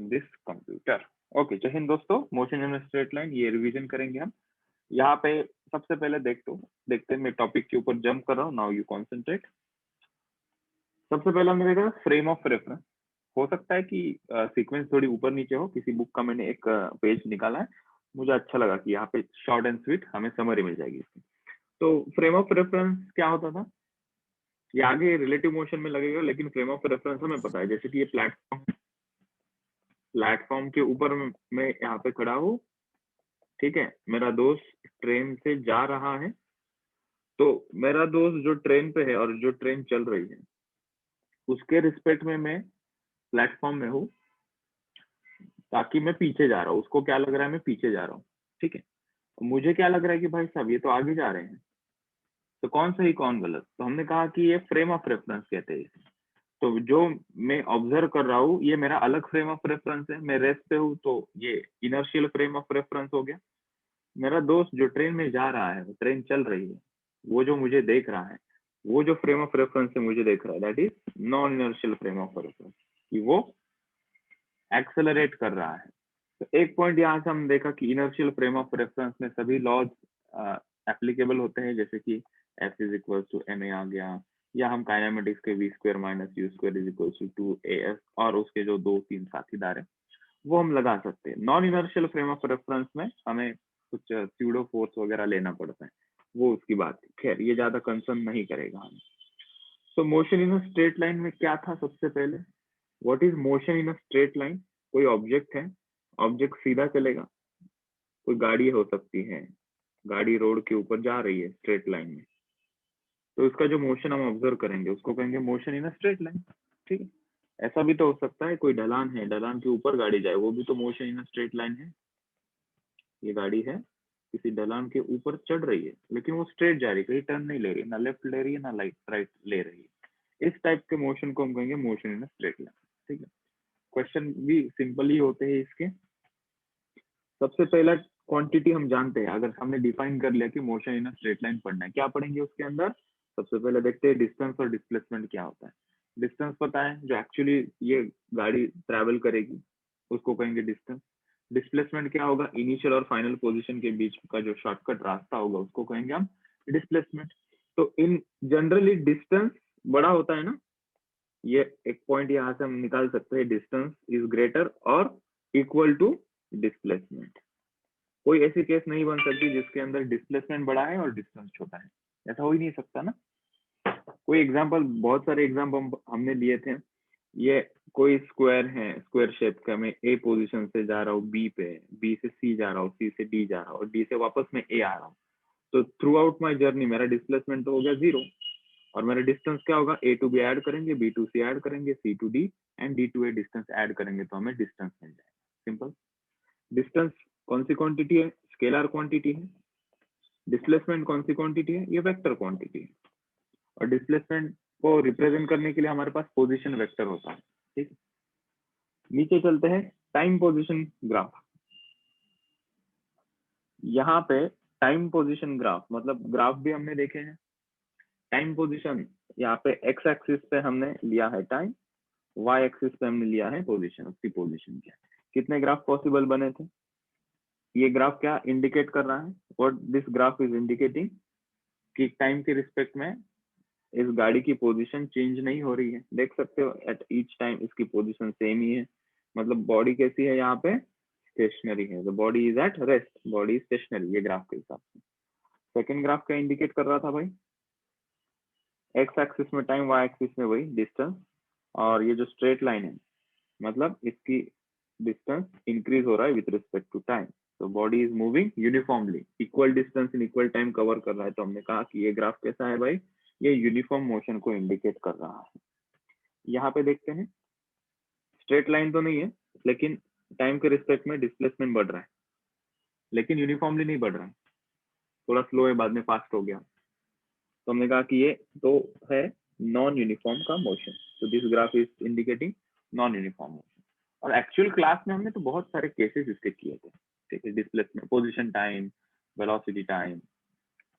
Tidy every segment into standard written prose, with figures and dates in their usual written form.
This computer. Okay, जय हिंद दोस्तों। Motion in straight line, ये रिवीजन करेंगे हम। यहाँ पे सबसे पहले देखते हैं, मैं टॉपिक के ऊपर जंप कर रहा हूँ। Now you concentrate. सबसे पहला हमने देखा फ्रेम ऑफ रेफरेंस। हो सकता है कि सीक्वेंस थोड़ी ऊपर नीचे हो, किसी बुक का मैंने एक पेज निकाला है, मुझे अच्छा लगा कि यहाँ पे शॉर्ट एंड स्वीट हमें समरी मिल जाएगी इसकी। तो फ्रेम ऑफ रेफरेंस क्या होता था, ये आगे रिलेटिव मोशन में लगेगा, लेकिन फ्रेम ऑफ रेफरेंस हमें पता है। जैसे कि ये प्लेटफॉर्म के ऊपर मैं यहाँ पे खड़ा हूँ, ठीक है, मेरा दोस्त ट्रेन से जा रहा है, तो मेरा दोस्त जो ट्रेन पे है और जो ट्रेन चल रही है उसके रिस्पेक्ट में मैं प्लेटफॉर्म में हूँ, ताकि मैं पीछे जा रहा हूँ। उसको क्या लग रहा है, मैं पीछे जा रहा हूँ, ठीक है। मुझे क्या लग रहा है कि भाई साहब ये तो आगे जा रहे हैं, तो कौन सही कौन गलत। तो हमने कहा कि ये फ्रेम ऑफ रेफरेंस कहते हैं इसे। तो जो मैं ऑब्जर्व कर रहा हूँ ये मेरा अलग फ्रेम ऑफ रेफरेंस है। मैं रेस्ट पे हूँ तो ये इनर्शियल फ्रेम ऑफ रेफरेंस हो गया। मेरा दोस्त जो ट्रेन में जा रहा है, वो ट्रेन चल रही है, वो जो मुझे देख रहा है, वो जो फ्रेम ऑफ रेफरेंस से मुझे देख रहा है, that is non inertial frame of reference, कि वो एक्सेलरेट कर रहा है। तो एक पॉइंट यहाँ से हम देखा कि इनर्शियल फ्रेम ऑफ रेफरेंस में सभी लॉज एप्लीकेबल होते हैं, जैसे कि F is equal to M A आ गया, या हम काइनेमेटिक्स के V square minus you square is equal to A S, और उसके जो दो तीन साथीदार है वो हम लगा सकते हैं। Non inertial frame of reference में हमें कुछ स्यूडो फोर्स वगैरह लेना पड़ता है, वो उसकी बात थी। खैर ये ज्यादा कंसर्न नहीं करेगा हमें। तो motion in a straight line में क्या था, सबसे पहले what is motion in a straight line. कोई ऑब्जेक्ट है, ऑब्जेक्ट सीधा चलेगा, कोई गाड़ी हो सकती है, गाड़ी रोड के ऊपर जा रही है स्ट्रेट लाइन में, तो इसका जो मोशन हम ऑब्जर्व करेंगे उसको कहेंगे motion in a straight line, ठीक है। ऐसा भी तो हो सकता है कोई ढलान है, ढलान के ऊपर गाड़ी जाए, वो भी तो motion in a straight line है। ये गाड़ी है, किसी ढलान के ऊपर चढ़ रही है, लेकिन वो स्ट्रेट जा रही है, कहीं टर्न नहीं ले रही, ना लेफ्ट ले रही है ना राइट ले रही है। इस टाइप के मोशन को हम कहेंगे motion in a straight line, ठीक है। क्वेश्चन भी सिंपल ही होते हैं इसके। सबसे पहला क्वांटिटी हम जानते हैं, अगर हमने डिफाइन कर लिया कि motion in a straight line पढ़ना है, क्या पढ़ेंगे उसके अंदर। सबसे पहले देखते हैं डिस्टेंस और डिस्प्लेसमेंट क्या होता है। डिस्टेंस पता है, जो एक्चुअली ये गाड़ी ट्रैवल करेगी उसको कहेंगे डिस्टेंस। डिस्प्लेसमेंट क्या होगा, इनिशियल और फाइनल पोजीशन के बीच का जो शॉर्टकट रास्ता होगा उसको कहेंगे हम डिस्प्लेसमेंट। तो इन जनरली डिस्टेंस बड़ा होता है ना, ये एक पॉइंट यहाँ से हम निकाल सकते हैं, डिस्टेंस इज ग्रेटर और इक्वल टू डिस्प्लेसमेंट। कोई ऐसी केस नहीं बन सकती जिसके अंदर डिस्प्लेसमेंट बड़ा है और डिस्टेंस छोटा है, ऐसा हो ही नहीं सकता ना। कोई एग्जांपल, बहुत सारे एग्जांपल हमने लिए थे। ये कोई स्क्वायर है, स्क्वायर शेप का, मैं ए पोजीशन से जा रहा हूँ बी पे, बी से सी जा रहा हूँ, सी से डी जा रहा हूँ और डी से वापस मैं ए आ रहा हूँ। तो थ्रू आउट माई जर्नी मेरा डिस्प्लेसमेंट तो हो गया 0, और मेरा डिस्टेंस क्या होगा, ए टू बी ऐड करेंगे, बी टू सी ऐड करेंगे, C to D and D to A distance add करेंगे तो हमें डिस्टेंस मिल जाएगा। सिंपल। डिस्टेंस कौन सी क्वांटिटी है, स्केलर क्वांटिटी है। डिस्प्लेसमेंट कौन सी क्वांटिटी है, ये वेक्टर क्वांटिटी है। और डिस्प्लेसमेंट को रिप्रेजेंट करने के लिए हमारे पास पोजीशन वेक्टर होता है, ठीक। नीचे चलते हैं, टाइम पोजीशन ग्राफ। यहाँ पे टाइम पोजीशन ग्राफ मतलब ग्राफ भी हमने देखे हैं। टाइम पोजीशन, यहाँ पे एक्स एक्सिस पे हमने लिया है टाइम, वाई एक्सिस पे हमने लिया है पोजीशन, उसकी पोजीशन क्या है। कितने ग्राफ पॉसिबल बने थे। ये ग्राफ क्या इंडिकेट कर रहा है, what this graph is indicating, कि टाइम के रिस्पेक्ट में इस गाड़ी की पोजीशन चेंज नहीं हो रही है। देख सकते हो एट ईच टाइम इसकी पोजीशन सेम ही है, मतलब बॉडी कैसी है यहाँ पे, स्टेशनरी है। The body is at rest, body stationary, ये ग्राफ के हिसाब से। सेकंड ग्राफ क्या इंडिकेट कर रहा था भाई, एक्स एक्सिस में टाइम, वाई एक्सिस में वही डिस्टेंस, और ये जो स्ट्रेट लाइन है मतलब इसकी डिस्टेंस इंक्रीज हो रहा है विथ रिस्पेक्ट टू टाइम। तो body is moving uniformly, equal distance in equal time cover कर रहा है। तो हमने कहा कि ये ग्राफ कैसा है भाई, ये यूनिफॉर्म मोशन को इंडिकेट कर रहा है। यहाँ पे देखते हैं, स्ट्रेट लाइन तो नहीं है, लेकिन टाइम के रिस्पेक्ट में डिस्प्लेसमेंट बढ़ रहा है, लेकिन यूनिफॉर्मली नहीं बढ़ रहा है, थोड़ा स्लो है, बाद में फास्ट हो गया। तो हमने कहा कि ये तो है नॉन यूनिफॉर्म का मोशन। तो this graph is indicating non uniform motion. और एक्चुअल क्लास में हमने तो बहुत सारे केसेस इसके किए थे, ठीक है। Displacement, position time, velocity time,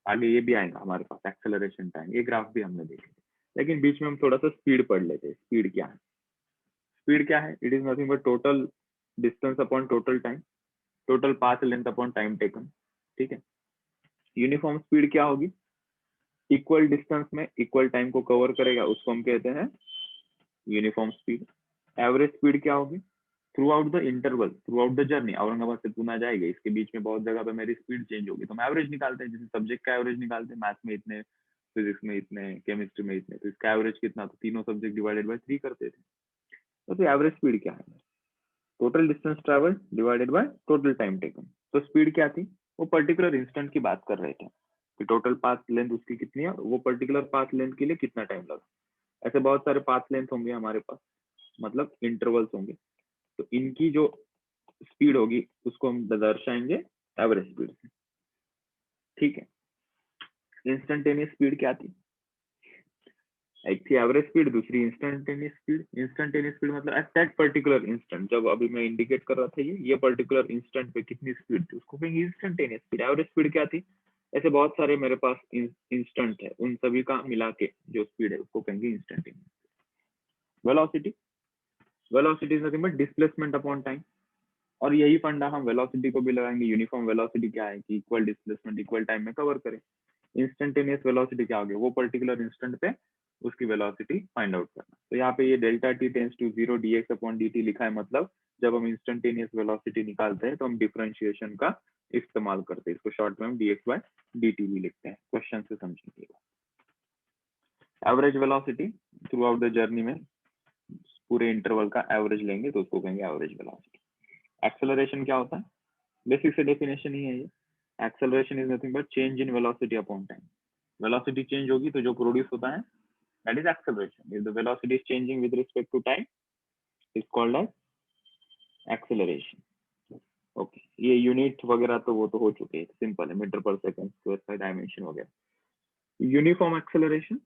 आगे ये भी आएगा हमारे पास एक्सेलरेशन टाइम, ये ग्राफ भी हमने देखे थे। लेकिन बीच में हम थोड़ा सा स्पीड पढ़ लेते हैं। स्पीड क्या है, स्पीड क्या है, it is nothing but total distance upon total time, total path length upon time taken, ठीक है। यूनिफॉर्म स्पीड क्या होगी, इक्वल डिस्टेंस में इक्वल टाइम को कवर करेगा, उसको हम कहते हैं यूनिफॉर्म स्पीड। एवरेज स्पीड क्या होगी, through out the interval, through out the journey, Aurangabad से पुणे जाएगी, इसके बीच में बहुत जगह पे मेरी स्पीड चेंज होगी, तो हम एवरेज निकालते हैं, जैसे सब्जेक्ट का एवरेज निकालते हैं, मैथ्स में इतने, फिजिक्स में इतने, केमिस्ट्री में इतने, तो इसका एवरेज कितना, तो तीनों सब्जेक्ट डिवाइडेड बाय 3 करते थे। तो एवरेज स्पीड क्या है, total distance travel divided by total time taken. तो स्पीड क्या थी, वो पर्टिकुलर इंस्टेंट की बात कर रहे थे कि टोटल पाथ लेंथ उसकी कितनी है, वो पर्टिकुलर पाथ लेंथ के लिए कितना टाइम लगा। ऐसे बहुत सारे पाथ लेंथ होंगे हमारे पास, मतलब इंटरवल्स होंगे, तो इनकी जो स्पीड होगी उसको हम दर्शाएंगे एवरेज स्पीड से, ठीक है। इंस्टेंटेनियस स्पीड क्या थी, एक थी एवरेज स्पीड, दूसरी इंस्टेंटेनियस स्पीड। इंस्टेंटेनियस स्पीड मतलब एट दैट पर्टिकुलर इंस्टेंट, जब अभी मैं इंडिकेट कर रहा था ये पर्टिकुलर इंस्टेंट पे कितनी स्पीड थी, उसको कहेंगे इंस्टेंटेनियस स्पीड। एवरेज स्पीड क्या थी, ऐसे बहुत सारे मेरे पास इंस्टेंट है, उन सभी का मिला के जो स्पीड है उसको कहेंगे instantaneous. Velocity, velocity is nothing but displacement upon time, और यही फंडा हम वेलोसिटी को भी लगाएंगे। यूनिफॉर्म वेलोसिटी क्या है कि इक्वल डिस्प्लेसमेंट इक्वल टाइम में कवर करें। इंस्टेंटेनियस वेलोसिटी क्या होगी, वो पर्टिकुलर इंस्टेंट पे उसकी वेलोसिटी फाइंड आउट करना। तो यहाँ पे ये delta T tends to 0 dx upon dt लिखा है, मतलब जब हम इंस्टेंटेनियस वेलोसिटी निकालते हैं तो हम डिफरेंशिएशन का इस्तेमाल करते हैं, इसको शॉर्ट में हम dx बाय dt भी लिखते हैं, क्वेश्चन से समझिएगा। Average velocity through out the journey में पूरे इंटरवल का एवरेज लेंगे तो उसको कहेंगे एवरेज वेलोसिटी। एक्सेलरेशन क्या होता है, बेसिक से डेफिनेशन ही है ये, acceleration is nothing but change in velocity upon time. Velocity change होगी तो जो प्रोड्यूस होता है that is acceleration. If the velocity is changing with respect to time is called as acceleration. Okay, ये यूनिट वगैरह तो वो तो हो चुके हैं, सिंपल है, मीटर पर सेकंड स्क्वायर बाय डायमेंशन वगैरह। यूनिफॉर्म एक्सेलरेशन,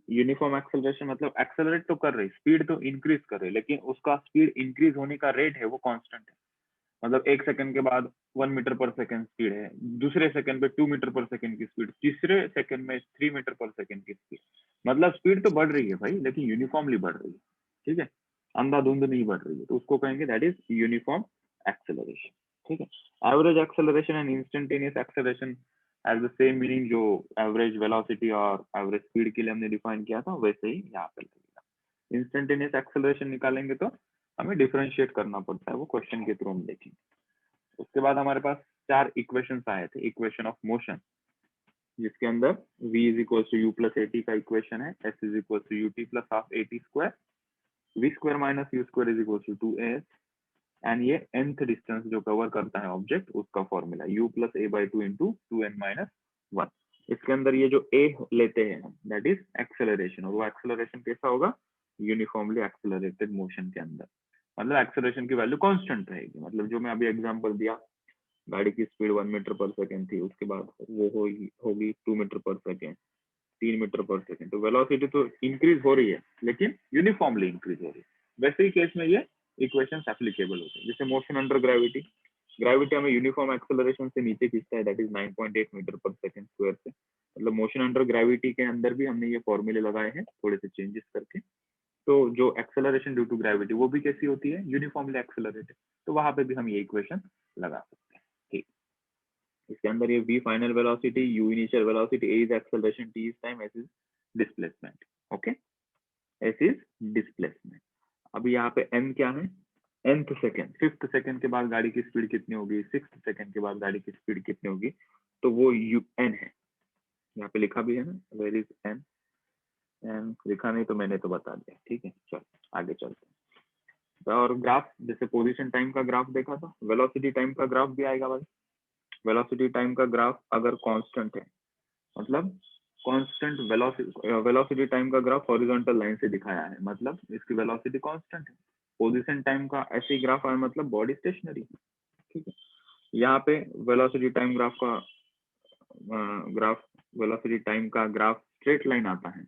यूनिफॉर्म एक्सेलरेशन मतलब एक्सेलरेट तो कर रही, स्पीड तो इंक्रीज कर रही, लेकिन उसका स्पीड इंक्रीज होने का रेट है वो कांस्टेंट है। मतलब 1 सेकंड के बाद 1 मीटर पर सेकंड स्पीड है, दूसरे सेकंड पे 2 मीटर पर सेकंड की स्पीड, तीसरे सेकंड में 3 मीटर पर सेकंड की स्पीड। मतलब स्पीड तो बढ़ रही है भाई, लेकिन यूनिफॉर्मली बढ़ रही है, ठीक है, अंधाधुंध नहीं बढ़ रही है, तो उसको कहेंगे दैट इज यूनिफॉर्म एक्सेलरेशन, ठीक है। Average acceleration and instantaneous acceleration as the same meaning जो एवरेज वेलोसिटी और एवरेज स्पीड के लिए हमने डिफाइन किया था, वैसे ही यहाँ पे लगेगा। इंस्टेंटेनियस एक्सेलरेशन निकालेंगे तो हमें डिफरेंशिएट करना पड़ता है, वो क्वेश्चन के थ्रू हम देखेंगे। उसके बाद हमारे पास 4 इक्वेशंस आए थे, इक्वेशन ऑफ मोशन, जिसके अंदर v is equal to u plus a t का इक्वेशन है, s is equal to u t plus half a t square, v square minus you square is equal to 2as, and ये nth distance जो cover करता है object उसका formula u plus a by 2 into 2n minus 1। इसके अंदर ये जो a लेते हैं हम दैट इज एक्सेलरेशन, और वो एक्सेलरेशन कैसा होगा, यूनिफॉर्मली एक्सेलरेटेड मोशन के अंदर, मतलब एक्सेलरेशन की वैल्यू कांस्टेंट रहेगी। मतलब जो मैं अभी एग्जांपल दिया, गाड़ी की स्पीड 1 मीटर पर सेकंड थी, उसके बाद वो होगी 2 मीटर पर सेकंड, 3 मीटर पर सेकंड, तो वेलोसिटी तो इंक्रीज हो रही है लेकिन यूनिफॉर्मली इंक्रीज हो रही है। वैसे ही केस में ये इक्वेशन एप्लीकेबल होते हैं। जैसे मोशन अंडर ग्रेविटी, ग्रेविटी हमें यूनिफॉर्म एक्सेलरेशन से नीचे खींचता है, दैट इज 9.8 मीटर पर सेकंड स्क्वायर से। मतलब मोशन अंडर ग्रेविटी के अंदर भी हमने ये फॉर्मूले लगाए हैं थोड़े से चेंजेस करके। तो जो एक्सेलरेशन ड्यू टू ग्रेविटी वो भी कैसी होती है, यूनिफॉर्मली एक्सेलरेटेड, तो वहां पे भी हम ये इक्वेशन लगा सकते हैं, ठीक। इसके अंदर ये v final velocity, u initial velocity, a is acceleration, t is time, s is displacement. Okay, s is displacement. अभी यहाँ पे n क्या है, nth सेकंड, 5th सेकंड के बाद गाड़ी की स्पीड कितनी होगी, 6th सेकंड के बाद गाड़ी की स्पीड कितनी होगी, तो वो n है, यहाँ पे लिखा भी है ना, वेयर इज n, n लिखा नहीं तो मैंने तो बता दिया, ठीक है। चल आगे चलते हैं। और ग्राफ, जैसे पोजीशन टाइम का ग्राफ देखा था, वेलोसिटी टाइम का ग्राफ भी आएगा भाई। वेलोसिटी टाइम का ग्राफ अगर कांस्टेंट है, मतलब कांस्टेंट वेलोसिटी टाइम का ग्राफ हॉरिजॉन्टल लाइन से दिखाया है, मतलब इसकी वेलोसिटी कांस्टेंट है। पोजीशन टाइम का ऐसे ही ग्राफ आया मतलब बॉडी स्टेशनरी, ठीक है। यहाँ पे वेलोसिटी टाइम वेलोसिटी टाइम का ग्राफ स्ट्रेट लाइन आता है,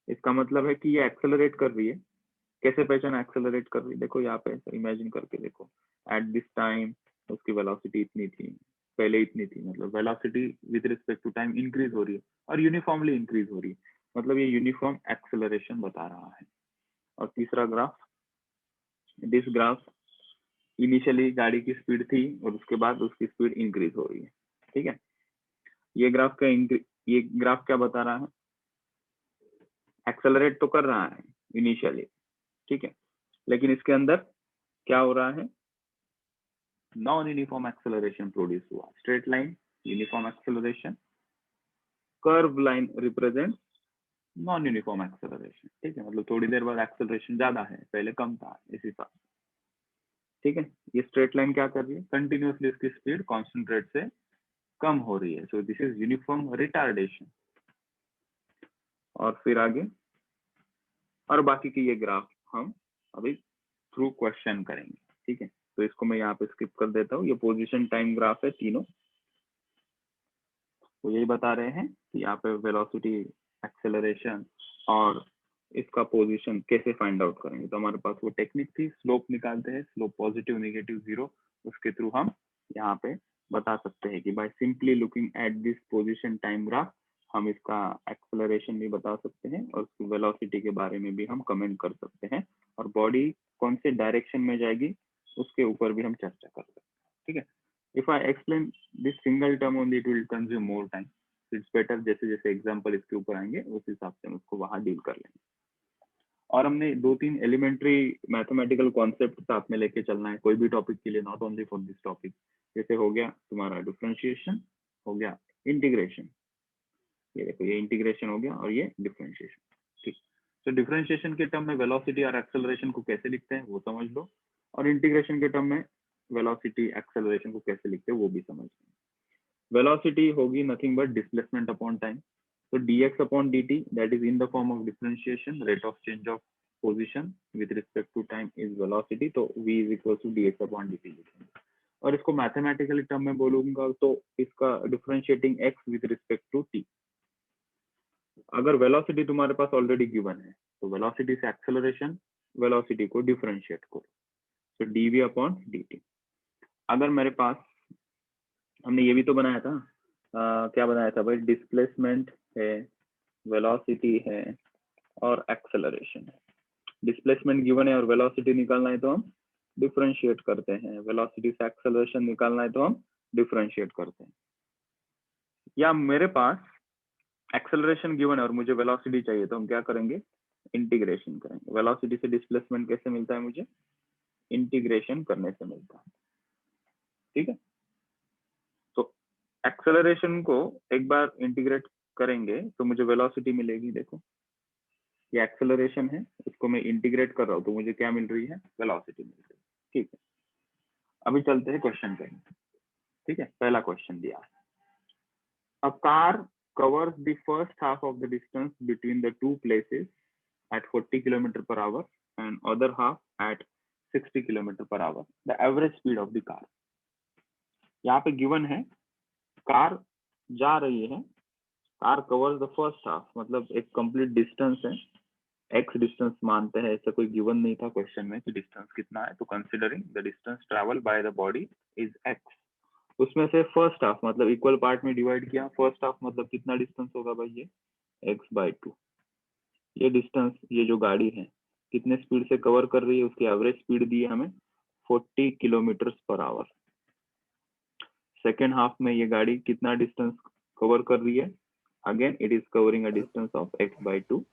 इसका मतलब है कि ये एक्सेलरेट कर रही है। कैसे पहचाना एक्सेलरेट कर रही है, देखो यहाँ पे इमेजिन करके देखो, एट दिस टाइम उसकी वेलोसिटी इतनी थी, पहले इतनी थी, मतलब velocity with respect to time increase हो रही है और यूनिफॉर्मली इंक्रीज हो रही है, मतलब ये यूनिफॉर्म एक्सेलरेशन बता रहा है। और तीसरा ग्राफ, दिस ग्राफ इनिशियली गाड़ी की स्पीड थी और उसके बाद उसकी स्पीड इंक्रीज हो रही है। ठीक है, ये ग्राफ क्या बता रहा है, एक्सेलरेट तो कर रहा है इनिशियली, ठीक है, लेकिन इसके अंदर क्या हो रहा है, नॉन यूनिफॉर्म एक्सेलरेशन प्रोड्यूस हुआ। Straight line uniform acceleration, curve line represent non uniform acceleration. ठीक है, मतलब थोड़ी देर बाद एक्सेलरेशन ज्यादा है, पहले कम था, इस हिसाब से। ठीक है, ये स्ट्रेट लाइन क्या कर रही है, कंटिन्यूअसली इसकी स्पीड कांस्टेंट रेट से कम हो रही है, so this is uniform retardation. और फिर आगे और बाकी के ये ग्राफ हम अभी थ्रू क्वेश्चन करेंगे। ठीक है, तो इसको मैं यहाँ पे स्किप कर देता हूँ। ये पोजीशन टाइम ग्राफ है तीनों, तो यही बता रहे हैं कि यहाँ पे वेलोसिटी, एक्सेलरेशन और इसका पोजीशन कैसे फाइंड आउट करेंगे। तो हमारे पास वो टेक्निक थी, स्लोप निकालते हैं, स्लोप पॉजिटिव नेगेटिव जीरो, उसके थ्रू हम यहाँ पे बता सकते हैं कि by simply looking at this position time graph हम इसका एक्सेलरेशन भी बता सकते हैं और उसकी वेलोसिटी के बारे में भी हम कमेंट कर सकते हैं, और बॉडी कौन से डायरेक्शन में जाएगी उसके ऊपर भी हम चर्चा कर सकते हैं। ठीक है, if I explain this single term only, it will consume more time. So it's better जैसे जैसे एग्जांपल इसके ऊपर आएंगे उस हिसाब से हम उसको वहां डील कर लेंगे। और हमने 2-3 एलिमेंट्री मैथमेटिकल कॉन्सेप्ट साथ में लेके चलना है कोई भी टॉपिक के लिए, not only for this topic. जैसे हो गया तुम्हारा डिफरेंशिएशन, हो गया इंटीग्रेशन, ये देखो ये इंटीग्रेशन हो गया और ये डिफरेंशिएशन। ठीक, तो डिफरेंशिएशन के टर्म में वेलोसिटी और एक्सेलरेशन को कैसे लिखते हैं वो समझ लो, और इंटीग्रेशन के टर्म में वेलोसिटी एक्सेलरेशन को कैसे लिखते हैं वो भी समझ लो। वेलोसिटी होगी nothing but displacement upon time, so dx upon dt, that is in the form of differentiation, rate of change of position with respect to time is velocity, तो v is equal to dx upon dt लिखेंगे। और इसको mathematically term में बोलूंगा तो इसका differentiating x with respect to t। अगर velocity तुम्हारे पास ऑलरेडी गिवन है तो वेलोसिटी से एक्सेलरेशन, वेलोसिटी को डिफरेंशिएट करो, तो dv अपॉन dt। अगर मेरे पास, हमने ये भी तो बनाया था, क्या बनाया था भाई, डिस्प्लेसमेंट है, वेलोसिटी है और एक्सेलरेशन है। डिस्प्लेसमेंट गिवन है और वेलोसिटी निकालना है तो हम डिफरेंशिएट करते हैं, वेलोसिटी से एक्सेलरेशन निकालना है तो हम डिफरेंशिएट करते हैं। या मेरे पास एक्सेलरेशन गिवन है और मुझे वेलोसिटी चाहिए तो हम क्या करेंगे, इंटीग्रेशन करेंगे। वेलोसिटी से डिस्प्लेसमेंट कैसे मिलता है मुझे, इंटीग्रेशन करने से मिलता है। ठीक है, तो एक्सेलरेशन को एक बार इंटीग्रेट करेंगे तो मुझे वेलोसिटी मिलेगी। देखो ये एक्सेलरेशन है, इसको मैं इंटीग्रेट कर रहा हूँ तो मुझे क्या मिल रही है, वेलोसिटी मिल रही है। ठीक है, अभी चलते हैं क्वेश्चन पे। ठीक है, पहला क्वेश्चन दिया है, a car covers the first half of the distance between the two places at 40 km per hour and other half at 60 km per hour. The average speed of the car. यहाँ पे given है car जा रही है, car covers the first half, मतलब एक complete distance है, x distance मानते हैं, ऐसा कोई गिवन नहीं था क्वेश्चन में कि डिस्टेंस कितना है, तो considering the distance travel by the body is x, उसमें से फर्स्ट हाफ मतलब इक्वल पार्ट में डिवाइड किया, फर्स्ट हाफ मतलब कितना डिस्टेंस होगा भाई, ये x/2। ये डिस्टेंस, ये जो गाड़ी है कितने स्पीड से कवर कर रही है, उसकी एवरेज स्पीड दी है हमें 40 kilometre per our. Second half में ये गाड़ी कितना डिस्टेंस कवर कर रही है, again it is covering a distance of x/2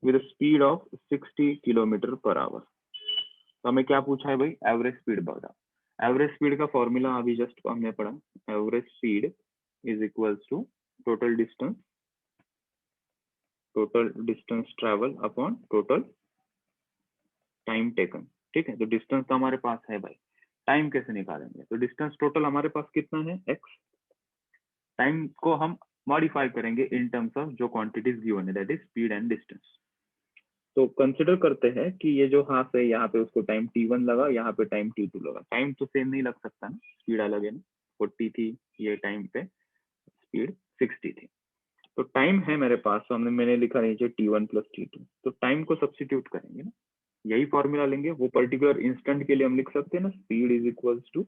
with speed of 60 kilometre per hour. तो हमें क्या पूछा है भाई, एवरेज स्पीड बताओ। एवरेज स्पीड का फॉर्मूला अभी जस्ट हमने पढ़ा, average speed is equals to total distance travel upon total time taken. ठीक है, तो डिस्टेंस तो हमारे पास है भाई, टाइम कैसे निकालेंगे, तो डिस्टेंस टोटल हमारे पास कितना है x, टाइम को हम मॉडिफाई करेंगे इन टर्म्स ऑफ जो क्वांटिटीज गिवन है, that is speed and distance. तो कंसिडर करते हैं कि ये जो हाफ है यहाँ पे उसको टाइम t1 लगा, यहाँ पे टाइम t2 लगा, टाइम तो सेम नहीं लग सकता ना, स्पीड अलग है ना, 40 थी ये टाइम पे, स्पीड 60 थी। तो टाइम है मेरे पास, तो मैंने लिखा नीचे t1 प्लस t2, तो टाइम को सब्स्टिट्यूट करेंगे ना, यही फॉर्मूला लेंगे, वो पर्टिकुलर इंस्टेंट के लिए हम लिख सकते हैं ना, speed is equals to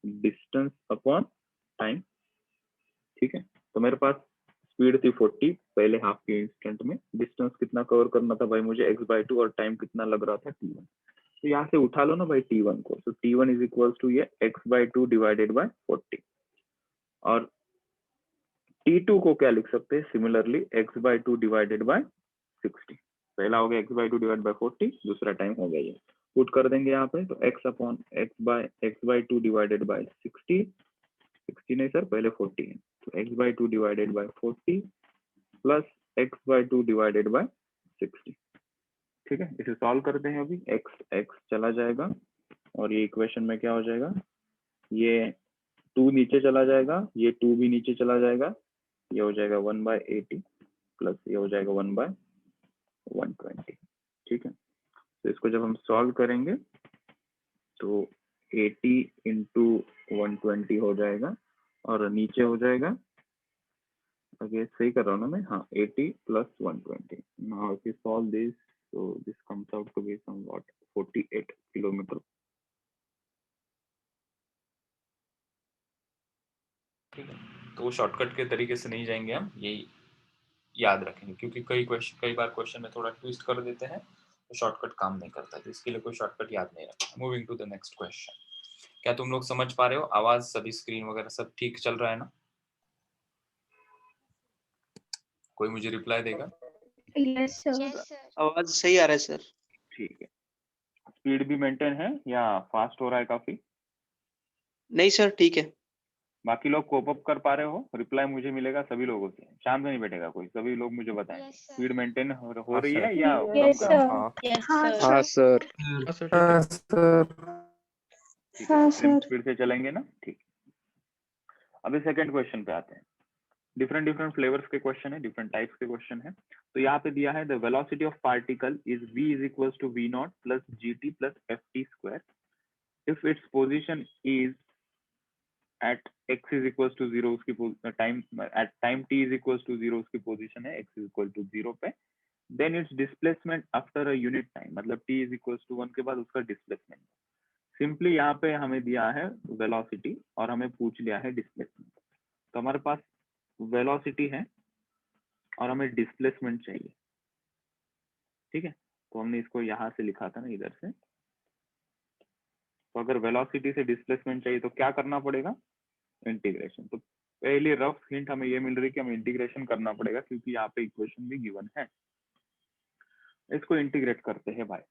distance upon time. ठीक है, तो मेरे पास स्पीड थी 40 पहले हाफ के इंस्टेंट में, डिस्टेंस कितना कवर करना था भाई मुझे x/2 और टाइम कितना लग रहा था t1, तो यहाँ से उठा लो ना भाई T1 को, तो T1 इज इक्वल टू ये x/2 डिवाइडेड बाय 40, और T2 को क्या लिख सकते हैं सिमिलरली x/2 डिवाइडेड बाय 60। पहला हो गया x/2 डिवाइड बाय 40, दूसरा टाइम हो गया ये, पुट कर देंगे यहाँ पे, तो x/2 डिवाइडेड बाय 60 नहीं सर पहले 40 है, तो x/2 divided by 40 plus x/2 divided by 60। ठीक है, इसे सॉल्व करते हैं अभी, x चला जाएगा और ये इक्वेशन में क्या हो जाएगा, ये 2 नीचे चला जाएगा, ये 2 भी नीचे चला जाएगा, ये हो जाएगा 1/80 प्लस ये हो जाएगा 1/120। ठीक है, तो इसको जब हम सॉल्व करेंगे तो 80 इंटू 120 हो जाएगा, और नीचे हो जाएगा, अगे सही कर रहा हूँ ना मैं, हाँ 80 plus 120। Now if you solve this, so this comes out to be somewhat 48 kilometre. ठीक है, तो वो शॉर्टकट के तरीके से नहीं जाएंगे, हम यही याद रखेंगे, क्योंकि कई बार क्वेश्चन में थोड़ा ट्विस्ट कर देते हैं तो शॉर्टकट काम नहीं करता, तो इसके लिए कोई शॉर्टकट याद नहीं रखना। Moving to the next question. क्या तुम लोग समझ पा रहे हो? आवाज सभी स्क्रीन वगैरह सब ठीक चल रहा है ना? कोई मुझे रिप्लाई देगा? Yes sir. आवाज सही आ रहा है सर। ठीक है, स्पीड भी मेंटेन है या फास्ट हो रहा है काफी? नहीं सर ठीक है। बाकी लोग कोप अप कर पा रहे हो? रिप्लाई मुझे मिलेगा सभी लोगों से, शांत नहीं बैठेगा कोई, सभी लोग मुझे बताएं स्पीड मेंटेन हो रही है या कम यस कर? सर। हाँ सर। हाँ सर। ठीक है, सेम स्पीड से चलेंगे ना? ठीक, अभी सेकंड क्वेश्चन पे आते हैं। डिफरेंट फ्लेवर्स के क्वेश्चन है, डिफरेंट टाइप्स के क्वेश्चन है। तो यहाँ पे दिया है the velocity of particle is v is equals to v0 plus gt plus ft square if its position is at x is equals to 0, उसकी time at time t is equals to 0 उसकी position है x is equal to 0 पे, then its displacement after a unit time, मतलब t is equals to 1 के बाद उसका displacement. Simply यहाँ पे हमें दिया है वेलोसिटी और हमें पूछ लिया है डिस्प्लेसमेंट। तो हमारे पास वेलोसिटी है और हमें डिस्प्लेसमेंट चाहिए। ठीक है, तो हमने इसको यहाँ से लिखा था ना, इधर से। तो अगर वेलोसिटी से डिस्प्लेसमेंट चाहिए तो क्या करना पड़ेगा? इंटीग्रेशन। तो पहली रफ हिंट हमें ये मिल रही है कि हमें इंटीग्रेशन करना पड़ेगा, क्योंकि यहाँ पे इक्वेशन भी गिवन है। इसको इंटीग्रेट करते हैं भाई।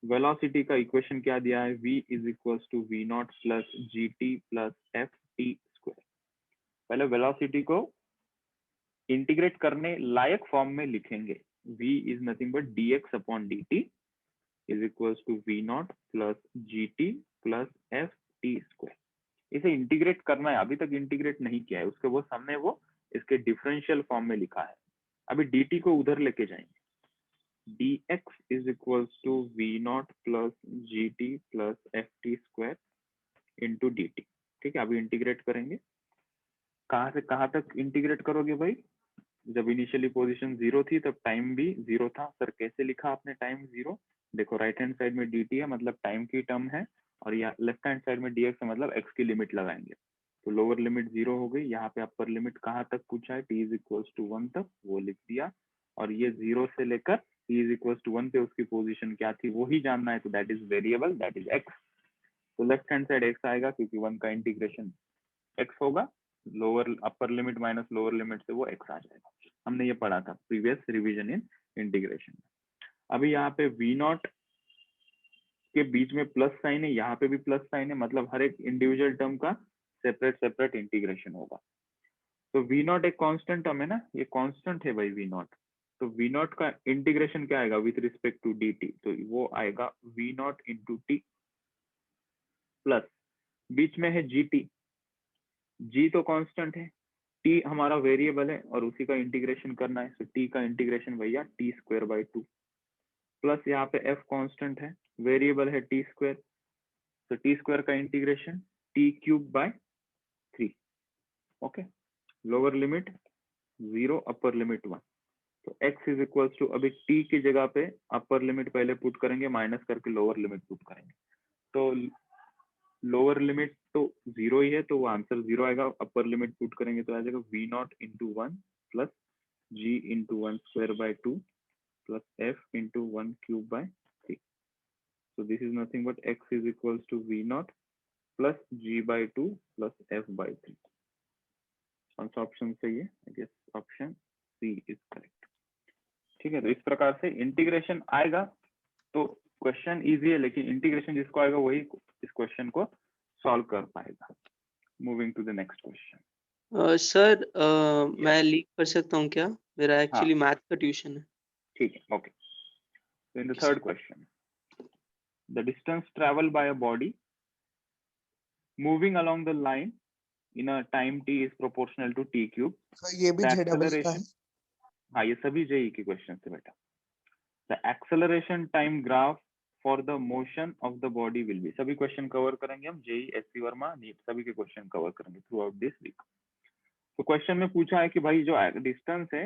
वेलोसिटी का इक्वेशन क्या दिया है? v is equals to v not plus g t plus f t square. पहले वेलोसिटी को इंटीग्रेट करने लायक फॉर्म में लिखेंगे, v is nothing but dx upon dt is equals to v not plus g t plus f t square. इसे integrate करना है, अभी तक इंटीग्रेट नहीं किया है, उसके वो सामने वो इसके डिफरेंशियल फॉर्म में लिखा है। अभी dt को उधर लेके जाएंगे, dx is equals to v not plus g t plus f t square into d t. ठीक है, अभी इंटीग्रेट करेंगे। कहाँ से कहाँ तक इंटीग्रेट करोगे भाई? जब इनिशियली पोजीशन 0 थी तब टाइम भी 0 था। सर कैसे लिखा आपने टाइम 0? देखो राइट हैंड साइड में dt है, मतलब टाइम की टर्म है, और यहाँ लेफ्ट हैंड साइड में dx है, मतलब x की लिमिट लगाएंगे। तो लोअर लिमिट 0 हो गई, यहाँ पे अपर लिमिट कहाँ तक पूछा है? t इज इक्वल्स टू 1 तक, वो लिख दिया। और ये 0 से लेकर t इज इक्वल्स टू 1 पे उसकी पोजीशन क्या थी वो ही जानना है, तो that is variable, that is x। तो लेफ्ट हैंड साइड x आएगा, क्योंकि 1 का इंटीग्रेशन x होगा, lower upper limit minus lower limit से वो x आ जाएगा। हमने ये पढ़ा था प्रीवियस रिवीजन इन इंटीग्रेशन। अभी यहाँ पे v नॉट के बीच में प्लस साइन है, यहाँ पे भी प्लस साइन है, मतलब हर एक इंडिविजुअल टर्म का सेपरेट इंटीग्रेशन होगा। तो v नॉट एक कांस्टेंट टर्म है ना, ये कांस्टेंट है भाई v नॉट। तो v नॉट का इंटीग्रेशन क्या आएगा विथ रिस्पेक्ट टू dt? तो वो आएगा v naught into T plus बीच में है gt, g तो कांस्टेंट है, t हमारा वेरिएबल है और उसी का इंटीग्रेशन करना है, तो t का इंटीग्रेशन भैया टी स्क्वायर बाई 2 प्लस यहाँ पे f कांस्टेंट है, वेरिएबल है टी स्क्वायर, तो टी स्क्वायर का integration T cube by 3। Okay, lower limit 0 upper limit 1। तो x इज इक्वल्स टू, अभी t की जगह पे अपर लिमिट पहले पुट करेंगे, माइनस करके लोअर लिमिट पुट करेंगे। तो लोअर लिमिट तो 0 ही है, तो वो आंसर 0 आएगा। अपर लिमिट पुट करेंगे तो आ जाएगा v naught into 1 plus g into 1 square by 2 plus f into 1 cube by 3। So this is nothing but x is equals to v naught plus g by 2 plus f by 3. कौन सा option सही है? I guess option C is correct. ठीक है, तो इस प्रकार से इंटीग्रेशन आएगा तो क्वेश्चन इजी है, लेकिन इंटीग्रेशन जिसको आएगा वही इस क्वेश्चन को सॉल्व कर पाएगा। Moving to the next question. Sir मैं लीक कर सकता हूँ क्या? मेरा एक्चुअली मैथ का ट्यूशन है। ठीक है, okay. So in the third question, the distance traveled by a body moving along the line in a time t is proportional to t cube. Sir ये भी The जे डबल का है। acceleration, हाँ ये सभी जेई के question है बेटा। The acceleration time graph for the motion of the body will be, सभी क्वेश्चन कवर करेंगे हम, जेई, एससी वर्मा, नीट सभी के क्वेश्चन कवर करेंगे थ्रू आउट दिस वीक। तो क्वेश्चन में पूछा है कि भाई जो डिस्टेंस है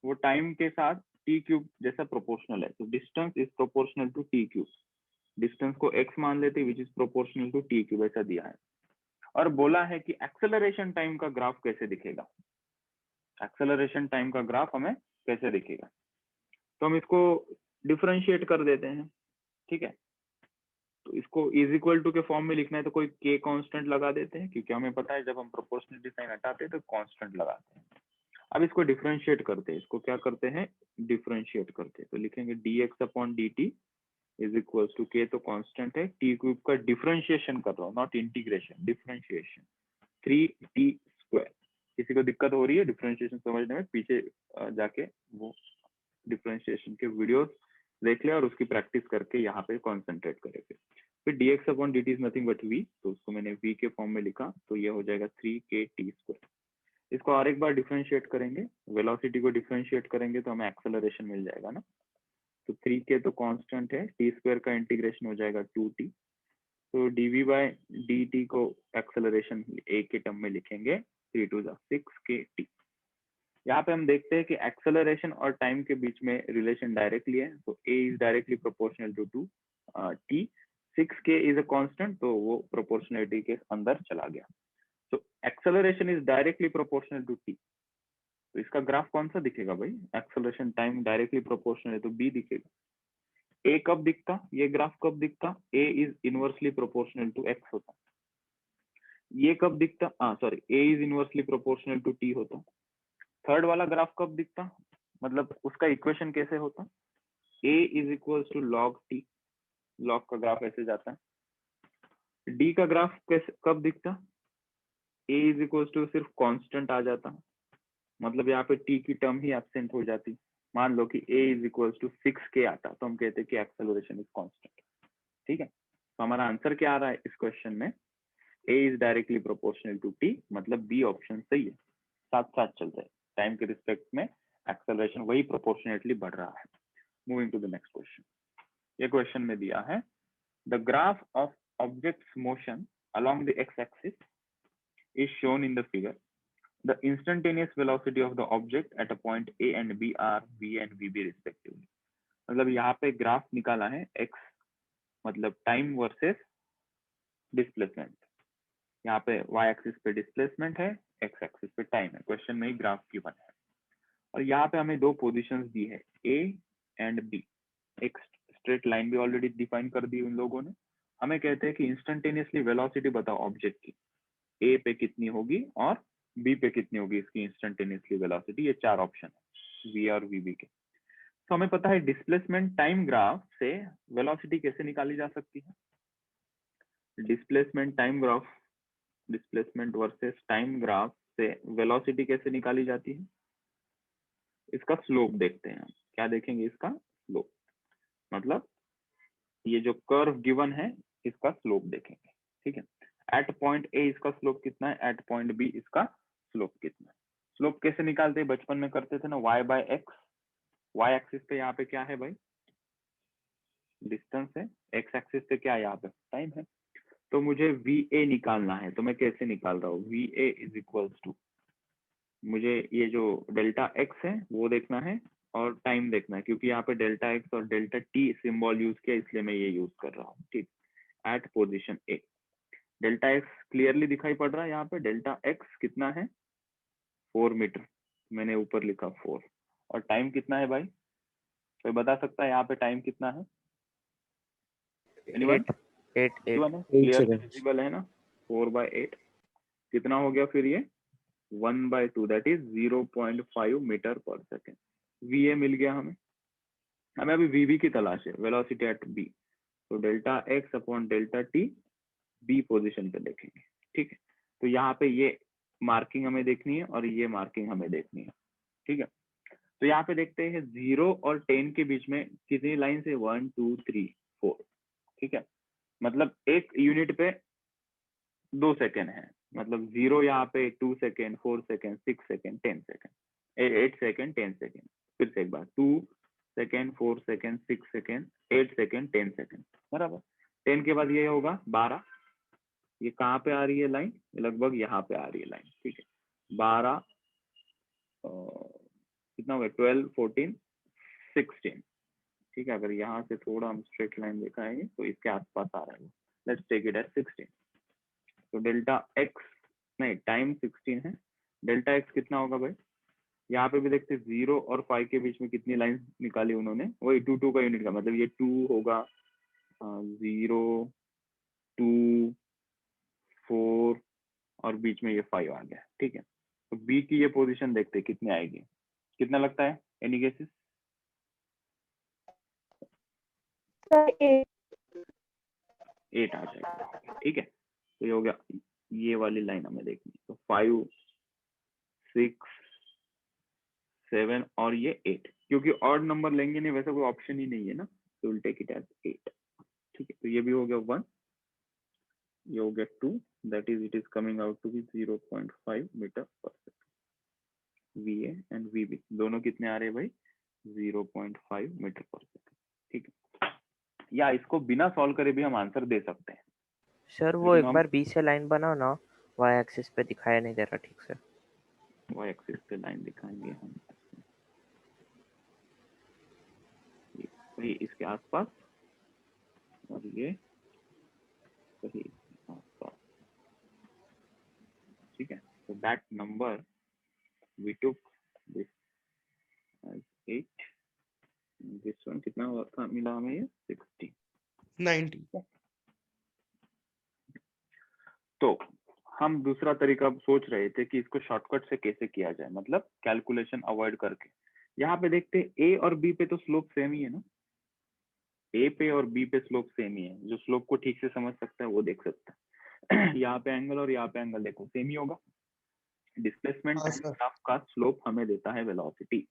वो टाइम के साथ टी क्यूब जैसा प्रोपोर्शनल है, तो distance is proportional to t cube. Distance को x मान लेते which is proportional to t cube, ऐसा दिया है। और बोला है कि एक्सेलरेशन टाइम का ग्राफ कैसे दिखेगा, एक्सेलरेशन टाइम का ग्राफ हमें कैसे दिखेगा। तो हम इसको डिफरेंशिएट कर देते हैं, ठीक है। तो इसको इज इक्वल टू के फॉर्म में लिखना है तो कोई के कांस्टेंट लगा देते हैं, क्योंकि हमें पता है जब हम प्रोपोर्शनलिटी साइन हटाते हैं तो कांस्टेंट लगाते हैं। अब इसको डिफरेंशिएट करते हैं, इसको क्या करते हैं, डिफरेंशिएट करते हैं। तो लिखेंगे dx upon dt is equal to k, तो कांस्टेंट है, टी क्यूब का डिफरेंशिएशन कर रहा हूँ, not integration, differentiation 3t square. किसी को दिक्कत हो रही है डिफरेंशिएशन समझने में, पीछे जाके वो डिफरेंशिएशन के वीडियोस देख ले और उसकी प्रैक्टिस करके यहाँ पे कॉन्सेंट्रेट करेंगे। फिर dx upon dt is nothing but v, तो उसको मैंने v के फॉर्म में लिखा, तो ये हो जाएगा 3kt स्क्वायर। इसको और एक बार डिफरेंशिएट करेंगे, वेलोसिटी को डिफरेंशिएट करेंगे तो हमें एक्सेलरेशन मिल जाएगा ना। तो 3k तो कांस्टेंट है, टी स्क्वायर का इंटीग्रेशन हो जाएगा 2t, तो dv बाय dt को एक्सेलरेशन a के टर्म में लिखेंगे 3 to the 6kt। यहाँ पे हम देखते हैं कि एक्सेलरेशन और टाइम के बीच में रिलेशन डायरेक्टली है, तो a is directly proportional to 2t, 6k is a constant, तो वो प्रोपोर्शनलिटी के अंदर चला गया। तो acceleration is directly proportional to t, तो इसका ग्राफ कौन सा दिखेगा भाई, एक्सेलरेशन टाइम डायरेक्टली प्रोपोर्शनल है तो b दिखेगा। a कब दिखता, ये ग्राफ कब दिखता, a is inversely proportional to x होता। ये कब दिखता, sorry, a is inversely proportional to t होता। थर्ड वाला ग्राफ कब दिखता, मतलब उसका इक्वेशन कैसे होता, a is equal to log t, log का ग्राफ ऐसे जाता है। d का ग्राफ कैसे कब दिखता, a इज इक्वल टू सिर्फ कांस्टेंट आ जाता, मतलब यहाँ पे t की टर्म ही एब्सेंट हो जाती। मान लो कि a is equal to 6k आता, तो हम कहते हैं कि एक्सेलरेशन इज कांस्टेंट। ठीक है, तो हमारा आंसर क्या आ रहा है इस क्वेश्चन में, a is directly proportional to t, मतलब बी ऑप्शन सही है। साथ साथ चलते हैं, टाइम के रिस्पेक्ट में एक्सेलरेशन वही प्रोपोर्शनेटली बढ़ रहा है। Moving to the next question. ये क्वेश्चन में दिया है the graph of object's motion along the x-axis is shown in the figure. The instantaneous velocity of the object at a point A and B are v and vb respectively. मतलब यहाँ पे graph निकाला है x मतलब time versus displacement. यहाँ पे y axis पे displacement है, x एक्सिस पे टाइम है, क्वेश्चन में ही ग्राफ गिवन है। और यहाँ पे हमें दो पोजीशंस दी है A एंड B, एक स्ट्रेट लाइन भी ऑलरेडी डिफाइन कर दी उन लोगों ने। हमें कहते हैं कि इंस्टेंटेनियसली वेलोसिटी बताओ ऑब्जेक्ट की, A पे कितनी होगी और B पे कितनी होगी इसकी इंस्टेंटेनियसली वेलोसिटी। ये चार ऑप्शन है V और VB के। तो हमें पता है डिस्प्लेसमेंट टाइम ग्राफ से वेलोसिटी कैसे निकाली जा सकती है, displacement time graph, displacement versus time graph से वेलोसिटी कैसे निकाली जाती है, इसका स्लोप देखते हैं। क्या देखेंगे, इसका स्लोप, मतलब ये जो कर्व गिवन है इसका स्लोप देखेंगे। ठीक है, एट पॉइंट ए इसका स्लोप कितना है, एट पॉइंट बी इसका स्लोप कितना है। स्लोप कैसे निकालते हैं, बचपन में करते थे ना, y by x, y axis पे यहाँ पे क्या है भाई, डिस्टेंस है, x एक्सिस पे क्या है यहाँ पे टाइम है। तो मुझे VA निकालना है, तो मैं कैसे निकाल रहा हूँ, VA इज इक्वल्स टू, मुझे ये जो डेल्टा x है वो देखना है और टाइम देखना है, क्योंकि यहाँ पे डेल्टा x और डेल्टा t सिंबल यूज किया इसलिए मैं ये यूज कर रहा हूँ। ठीक, at position A delta x clearly दिखाई पड़ रहा है, यहाँ पे डेल्टा x कितना है 4 मीटर, मैंने ऊपर लिखा 4, और टाइम कितना है भाई, कोई बता सकता है यहाँ पे टाइम कितना है, Anyone? 8 Anyone है? 8 Clearly seconds. visible है ना? 4/8 कितना हो गया फिर ये 1/2 that is 0.5 metre per second. VA मिल गया हमें अभी VB की तलाश है, वेलोसिटी एट B। तो delta x upon delta t B position पे देखेंगे, ठीक है। तो यहाँ पे ये मार्किंग हमें देखनी है और ये मार्किंग हमें देखनी है, ठीक है। तो यहाँ पे देखते हैं 0 और 10 के बीच में कितनी लाइन है, 1 2 3 4, ठीक है। मतलब एक यूनिट पे 2 सेकेंड है, मतलब 0 यहाँ पे 2 second, 4 second, 6 second, 10 second, 8 second, 10 second. फिर से एक बार 2 second, 4 second, 6 second, 8 second, 10 second, बराबर। 10 के बाद ये होगा 12। ये कहाँ पे आ रही है लाइन, लगभग यहाँ पे आ रही है लाइन, ठीक है। 12 कितना हो गया, 12 14 16, ठीक है। अगर यहाँ से थोड़ा हम स्ट्रेट लाइन दिखाएंगे तो इसके आसपास आ रहा है। Let's take it as 16। तो डेल्टा एक्स नहीं, टाइम 16 है, डेल्टा एक्स कितना होगा भाई। यहाँ पे भी देखते 0 और 5 के बीच में कितनी लाइन निकाली उन्होंने, वही 2 2 का यूनिट का, मतलब ये 2 होगा, 0 2 4 और बीच में ये 5 आ गया, ठीक है। तो बी की ये पोजीशन देखते कितनी आएगी, कितना लगता है, एनी गेसेस। 8 आ जाएगा, ठीक है। तो ये हो गया, ये वाली लाइन हमें देखनी, तो 5 6 7 और ये 8, क्योंकि ऑड नंबर लेंगे नहीं, वैसे कोई ऑप्शन ही नहीं है ना, तो विल टेक इट एज 8, ठीक है। तो ये भी हो गया 1, ये हो गया 2, that is it is coming out to be 0.5 metre per second. VA and VB दोनों कितने आ रहे हैं भाई, 0.5 मीटर पर सेकेंड, ठीक है। या इसको बिना सॉल्व करे भी हम आंसर दे सकते हैं। सर वो एक बार बी से लाइन बनाओ ना, वाई एक्सिस पे दिखाया नहीं दे रहा ठीक से। वाई एक्सिस पे लाइन दिखाएंगे हम, वही इसके आसपास, और ये वही इसके आसपास, ठीक है। तो that number we took this as 8, this one कितना हुआ था, मिला हमें ये 60 90। तो हम दूसरा तरीका सोच रहे थे कि इसको शॉर्टकट से कैसे किया जाए, मतलब कैलकुलेशन अवॉइड करके। यहाँ पे देखते ए और बी पे तो स्लोप सेम ही है ना, ए पे और बी पे स्लोप सेम ही है, जो स्लोप को ठीक से समझ सकता है वो देख सकता है। यहाँ पे एंगल और यहाँ पे एंगल देखो सेम ही होगा। डिस्प्लेसमेंट हाँ सर। ग्राफ का स्लोप हमें देता है वेलोसिटी,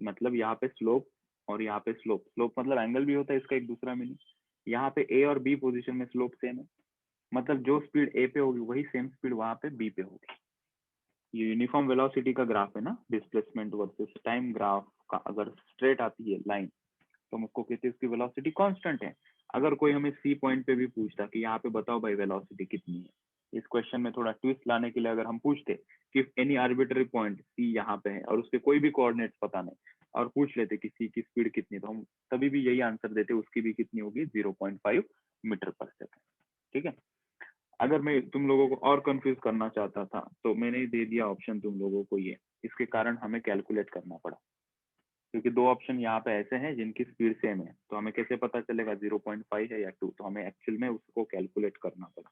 मतलब यहाँ पे स्लोप और यहाँ पे स्लोप, स्लोप मतलब एंगल भी होता है इसका एक दूसरा मीनिंग। यहाँ पे ए और बी पोजीशन में स्लोप सेम है, मतलब जो स्पीड ए पे होगी वही सेम स्पीड वहां पे बी पे होगी। ये यूनिफॉर्म वेलोसिटी का ग्राफ है ना, डिस्प्लेसमेंट वर्सेस टाइम ग्राफ का अगर स्ट्रेट आती है लाइन तो हम उसको कहते हैं उसकी वेलोसिटी कांस्टेंट है। अगर कोई हमें सी पॉइंट पे भी पूछता कि यहाँ पे बताओ भाई वेलोसिटी कितनी है, इस क्वेश्चन में थोड़ा ट्विस्ट लाने के लिए अगर हम पूछते कि एनी आर्बिट्ररी पॉइंट सी यहाँ पे है और उसके कोई भी कोऑर्डिनेट्स पता नहीं, और पूछ लेते कि सी की स्पीड कितनी, तो हम तभी भी यही आंसर देते, उसकी भी कितनी होगी 0.5 मीटर पर सेकेंड, ठीक है। अगर मैं तुम लोगों को और कंफ्यूज करना चाहता था तो मैंने दे दिया ऑप्शन तुम लोगों को ये, इसके कारण हमें कैलकुलेट करना पड़ा, क्योंकि 2 ऑप्शन यहाँ पे ऐसे हैं जिनकी स्पीड सेम है, तो हमें कैसे पता चलेगा 0.5 है या 2, तो हमें एक्चुअल में उसको कैलकुलेट करना पड़ा।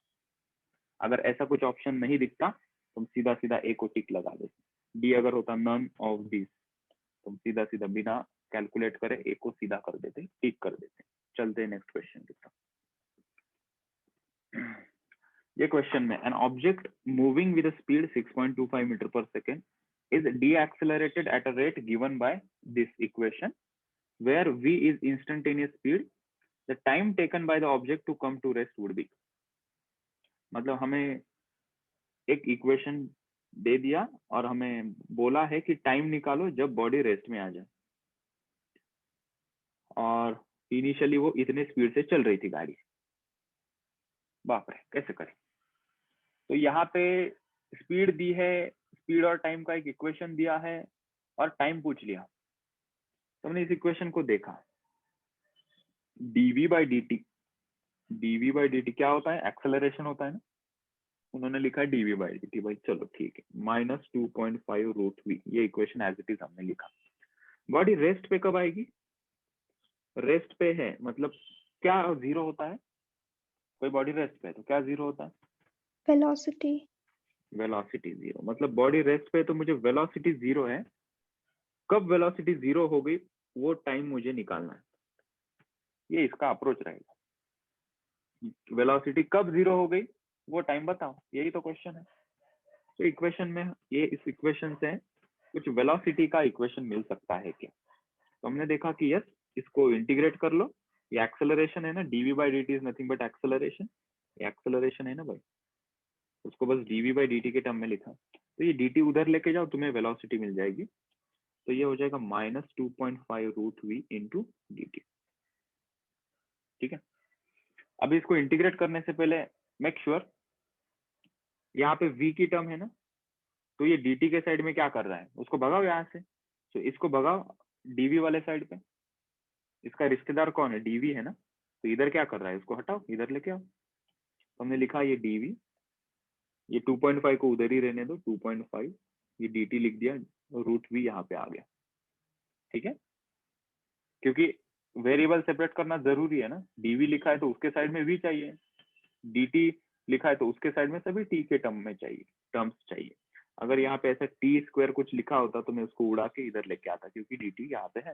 अगर ऐसा कुछ ऑप्शन नहीं दिखता तो हम सीधा सीधा ए को टिक लगा देते, डी अगर होता नन ऑफ दिस तो हम सीधा सीधा बिना कैलकुलेट करे ए को सीधा कर देते, टिक कर देते। चलते नेक्स्ट क्वेश्चन की तरफ। ये क्वेश्चन में an object moving with speed 6.25 metre per second is deaccelerated at a rate given by this equation where v is instantaneous speed, the time taken by the object to come to rest would be। मतलब हमें एक equation दे दिया और हमें बोला है कि time निकालो जब बॉडी रेस्ट में आ जाए, और इनिशियली वो इतने स्पीड से चल रही थी गाड़ी। बाप रे कैसे करें। तो यहाँ पे स्पीड दी है, स्पीड और टाइम का एक इक्वेशन दिया है और टाइम पूछ लिया, तो हमने इस इक्वेशन को देखा, dv by dt क्या होता है, एक्सेलरेशन होता है ना, उन्होंने लिखा है dv by dt, भाई चलो ठीक है, -2.5 रूट v, ये इक्वेशन एज इट इज हमने लिखा। बॉडी रेस्ट पे कब आएगी, रेस्ट पे है मतलब क्या जीरो होता है? कोई बॉडी रेस्ट पे है तो क्या जीरो होता है? वेलोसिटी। वेलोसिटी जीरो, मतलब बॉडी रेस्ट पे तो मुझे वेलोसिटी जीरो है, कब वेलोसिटी जीरो हो गई वो टाइम मुझे निकालना है। ये इसका अप्रोच रहेगा, वेलोसिटी कब जीरो हो गई वो टाइम बताओ, यही तो क्वेश्चन है। तो इक्वेशन में ये, इस इक्वेशन से कुछ वेलोसिटी का इक्वेशन मिल सकता है क्या? तो हमने देखा कि यस, इसको इंटीग्रेट कर लो, ये एक्सेलरेशन है ना, dv by dt is nothing but acceleration, ये एक्सेलरेशन है ना भाई, उसको बस dv बाई dt के टर्म में लिखा, तो ये dt उधर लेके जाओ तुम्हें वेलोसिटी मिल जाएगी, तो ये हो जाएगा -2.5 √v इंटू dt। ठीक है, अभी इसको इंटीग्रेट करने से पहले मेक श्योर यहाँ पे v की टर्म है ना, तो ये dt के साइड में क्या कर रहा है, उसको भगाओ यहाँ से, तो इसको भगाओ dv वाले साइड पे, इसका रिश्तेदार कौन है, dv है ना, तो इधर क्या कर रहा है, उसको हटाओ इधर लेके आओ। तो हमने लिखा ये dv, ये 2.5 को उधर ही रहने दो, 2.5, ये dt लिख दिया, √v यहाँ पे आ गया। ठीक है, क्योंकि वेरिएबल सेपरेट करना जरूरी है ना, dv लिखा है तो उसके साइड में v चाहिए, dt लिखा है तो उसके साइड में सभी t के टर्म्स चाहिए। अगर यहाँ पे ऐसा t² कुछ लिखा होता तो मैं उसको उड़ा के इधर लेके आता, क्योंकि dt यहाँ पे है।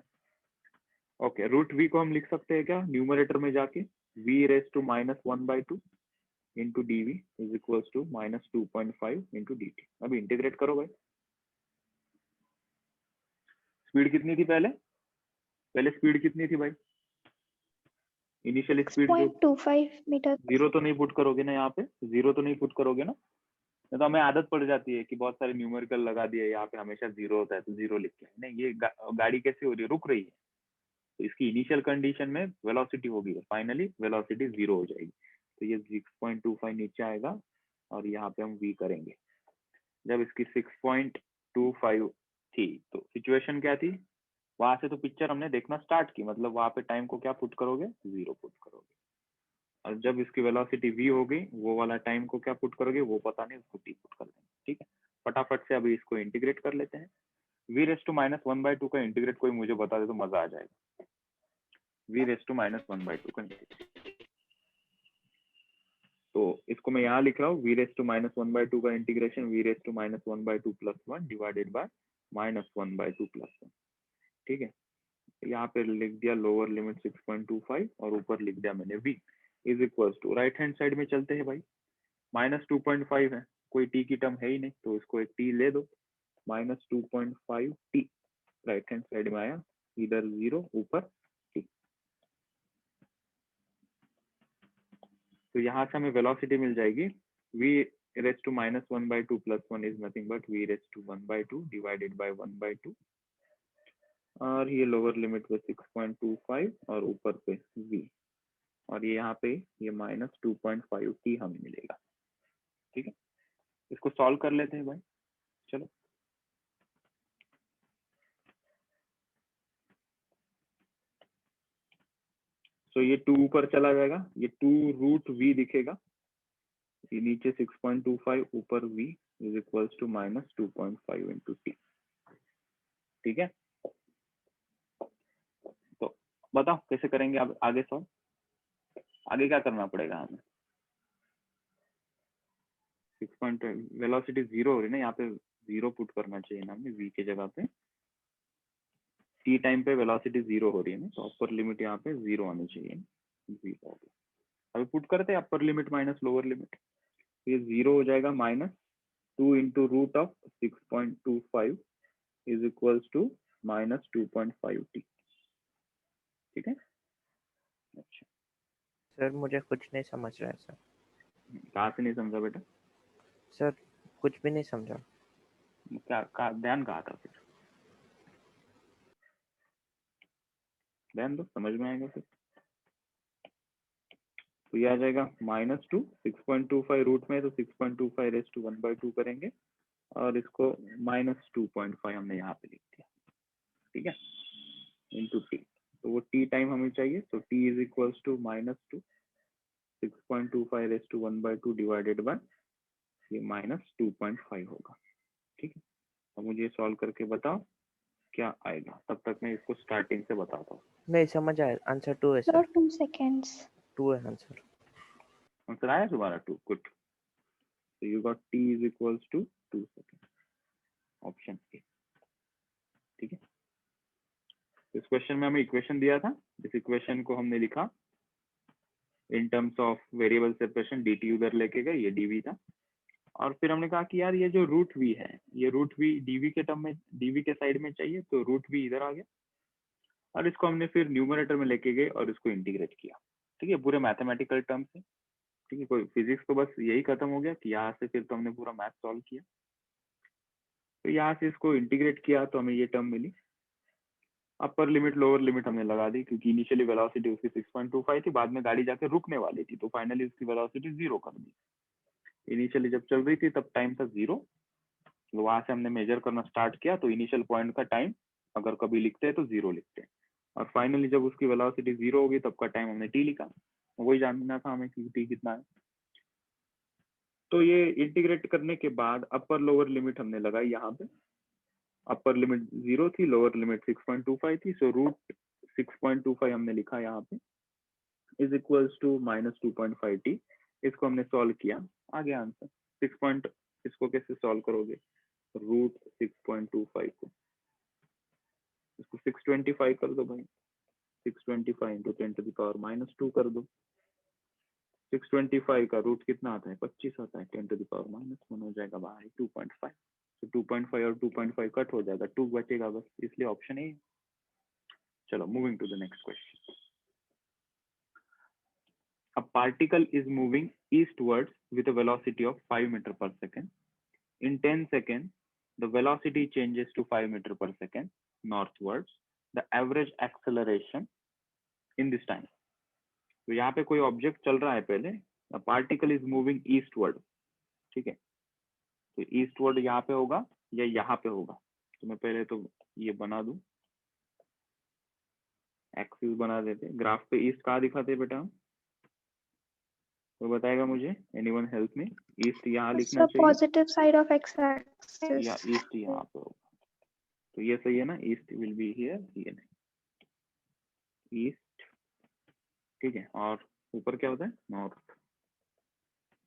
ओके, √v को हम लिख सकते हैं क्या, न्यूमरेटर में जाके v⁻⁻1/2 into dv is equal to -2.5 into dt। अभी इंटीग्रेट करो भाई, स्पीड कितनी थी पहले स्पीड कितनी थी भाई, इनिशियल स्पीड जो 6.25 मीटर। जीरो तो नहीं पुट करोगे ना, यहाँ पे जीरो तो नहीं पुट करोगे ना, नहीं तो हमें आदत पड़ जाती है कि बहुत सारे न्यूमेरिकल लगा दिए, यहाँ पे हमेशा जीरो होता है तो जीरो लिख के, नहीं ये गाड़ी कैसे हो रही है, रुक रही है, तो इसकी इनिशियल कंडीशन में वेलोसिटी होगी, फाइनली वेलोसिटी जीरो हो जाएगी, तो ये 6.25 नीचे आएगा और यहाँ पे हम v करेंगे। जब इसकी 6.25 थी तो सिचुएशन क्या थी, वहां से तो पिक्चर हमने देखना स्टार्ट की, मतलब वहां पे टाइम को क्या पुट करोगे, जीरो पुट करोगे, और जब इसकी वेलोसिटी v हो गई वो वाला टाइम को क्या पुट करोगे वो पता नहीं, उसको t पुट कर देंगे। ठीक है, फटाफट से अभी इसको इंटीग्रेट कर लेते हैं, v⁻⁻1/2 का इंटीग्रेट कोई मुझे बता दे तो मजा आ जाएगा, v⁻⁻1/2 का इंटीग्रेट, तो इसको मैं यहाँ लिख रहा हूँ v⁻⁻1/2 का इंटीग्रेशन v⁻⁻1/2 + 1 डिवाइडेड बाय -1/2 + 1। ठीक है, यहाँ पे लिख दिया लोअर लिमिट 6.25 और ऊपर लिख दिया मैंने v is equal to, right hand side में चलते हैं भाई, -2.5 है, कोई t की टर्म है ही नहीं तो इसको एक t ले दो, -2.5 t राइट हैंड साइड में आया, इधर 0 ऊपर t, तो यहाँ से हमें वेलोसिटी मिल जाएगी v⁻⁻1/2 + 1 is nothing but v⁻1/2 divided by 1/2, और ये लोअर लिमिट पे 6.25 और ऊपर पे v, और ये यहाँ पे ये -2.5 t हमें मिलेगा। ठीक है, इसको सॉल्व कर लेते हैं भाई, चलो। तो ये 2 ऊपर चला जाएगा, ये 2√v दिखेगा, ये नीचे 6.25 ऊपर v is equals to -2.5 into t। ठीक है, तो बताओ कैसे करेंगे अब आगे सॉल्व, आगे क्या करना पड़ेगा हमें, 6. वेलोसिटी जीरो हो रही है ना, यहाँ पे जीरो पुट करना चाहिए ना हमें v के जगह पे, t टाइम पे वेलोसिटी जीरो हो रही है ना, तो अपर लिमिट यहाँ पे जीरो आनी चाहिए, जीरो हो गया। अभी पुट करते हैं upper limit minus lower limit, ये जीरो हो जाएगा, -2 into √6.25 is equals to -2.5 t। ठीक है, अच्छा सर मुझे कुछ नहीं समझ रहा है सर। कहाँ से नहीं समझा बेटा, सर कुछ भी नहीं समझा। क्या ध्यान कहाँ था फिर, ध्यान दो समझ में आएगा फिर। तो ये आ जाएगा -2, 6.25 रूट में तो 6.25 रेज़ टू 1/2 करेंगे, और इसको -2.5 हमने यहाँ पे लिख दिया। ठीक है, इंटू टी, तो वो टी टाइम हमें चाहिए, तो t is equals to -2, 6.25 raise to 1/2 divided by ये -2.5 होगा। ठीक है, अब मुझे सॉल्व करके बताओ क्या आएगा, तब तक मैं इसको स्टार्टिंग से बताता हूँ। नहीं समझ आया, आंसर 2 है Sir, सर, 2 seconds. 2 है आंसर। आंसर आया तुम्हारा 2, good. So you got t is equals to 2 seconds. Option A, ठीक है। इस क्वेश्चन में हमें इक्वेशन दिया था, इस इक्वेशन को हमने लिखा in terms of variable separation, dt उधर लेके गए, ये dv था। और फिर हमने कहा कि यार ये जो रूट v है, ये रूट v dv के टर्म में, dv के साइड में चाहिए, तो रूट v इधर आ गया और इसको हमने फिर न्यूमरेटर में लेके गए और इसको इंटीग्रेट किया, ठीक है, पूरे मैथमेटिकल टर्म से, ठीक है। कोई फिजिक्स तो बस यही खत्म हो गया कि यहाँ से फिर तो हमने पूरा मैथ सॉल्व किया। तो यहाँ से इसको इंटीग्रेट किया तो हमें ये टर्म मिली। अपर लिमिट लोअर लिमिट हमने लगा दी, क्योंकि इनिशियली वेलोसिटी उसकी 6.25 थी, बाद में गाड़ी जाके रुकने वाली थी, तो फाइनली उसकी वेलोसिटी 0 कर दी। इनिशियली जब चल रही थी तब टाइम था 0, तो वहां से हमने मेजर करना स्टार्ट किया, तो इनिशियल पॉइंट का टाइम अगर कभी लिखते हैं तो 0 लिखते हैं, और फाइनली जब उसकी वेलोसिटी 0 होगी तब का टाइम हमने t लिखा, वही जानना था हमें कि t कितना है। तो ये इंटीग्रेट करने के बाद अपर लोअर लिमिट हमने लगाई यहाँ पे, अपर लिमिट 0 थी, लोअर लिमिट 6.25 थी, सो रूट 6.25 हमने लिखा यहाँ पे इज इक्वल्स टू -2.5t। इसको हमने सॉल्व किया, आ गया आंसर 6. इसको कैसे सॉल्व करोगे, रूट 6.25 को इसको 625 कर दो भाई, 625 इंटू 10⁻² कर दो। 625 का रूट कितना आता है, 25 आता है, 10⁻1 हो जाएगा भाई 2.5। तो 2.5 और 2.5 कट हो जाएगा, 2 बचेगा बस, इसलिए ऑप्शन ए। चलो moving to the next question. A particle is moving eastwards with a velocity of 5 meter per second. In 10 seconds, the velocity changes to 5 meter per second northwards. The average acceleration in this time. तो यहाँ पे कोई object चल रहा है पहले, a particle is moving eastward, ठीक है। तो ईस्टवर्ड यहाँ पे होगा या यहाँ पे होगा, तो मैं पहले तो ये बना दूं, एक्सिस बना देते। ग्राफ पे ईस्ट कहाँ दिखाते हैं बेटा, वो बताएगा मुझे, एनीवन हेल्प मी। ईस्ट यहाँ लिखना Sir, चाहिए positive side of या x-axis. ईस्ट यहाँ पे होगा, तो ये सही है ना, ईस्ट विल बी हियर, ये नहीं, ईस्ट, ठीक है। और ऊपर क्या होता है, नॉर्थ,